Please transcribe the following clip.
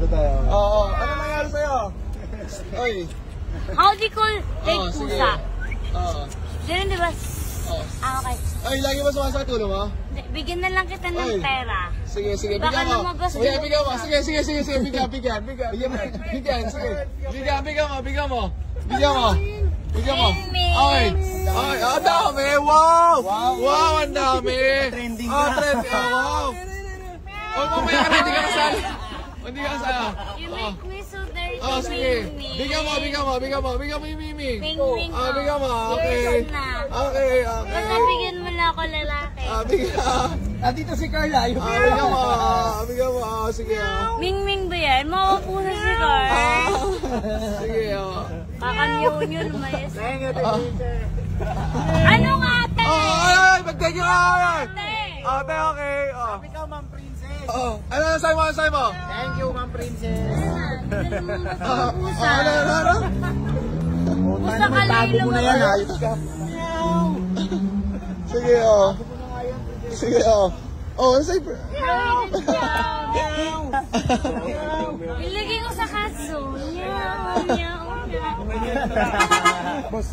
tayo. Oo. Ano nangyari sa'yo? Oy. Howdy call like pusa. Oo. Ganun diba? Okay. Ay, lagi ba sumasakit ulo mo? Bigyan na lang kita ng pera. Sige, Baka bigyan mo. lumabas Sige, yung bigyan mo. pusa. Sige, bigyan. Bigyan, sige. Bigyan mo. Okay. Okay, ang dami. Wow! Wow, ang dami. Trending Oh, na. trend ka. Wow. Oh, mamaya ka na, hindi ka kasali. Hindi ka kasali. You make me so dirty. Oh, sige. Ming-ming. Bigyan mo yung miming. Ming-ming. Ah, bigyan mo. Okay. Yours na. Okay. Basta bigyan mo na ako lalaki. Bigyan. Dito si Carla. Bigyan mo. Sige. Ming-ming ba yan? Makapusa si Carl. Sige. Kakamyaw-nyo lumayas. Ano nga ate? Ay, mag-thank you ka. Ate? Ate, okay. Ikaw, Ma'am Princess. Ano, sa'yo mo? Thank you, Ma'am Princess. Dala mo na sa pusa. Ano? Pusa ka lang Tago mo na yan, lumabas. ayos ka. Sige, Sige, ano sa'yo? Ilagay ko sa kaso. Meow, meow, meow. Boss,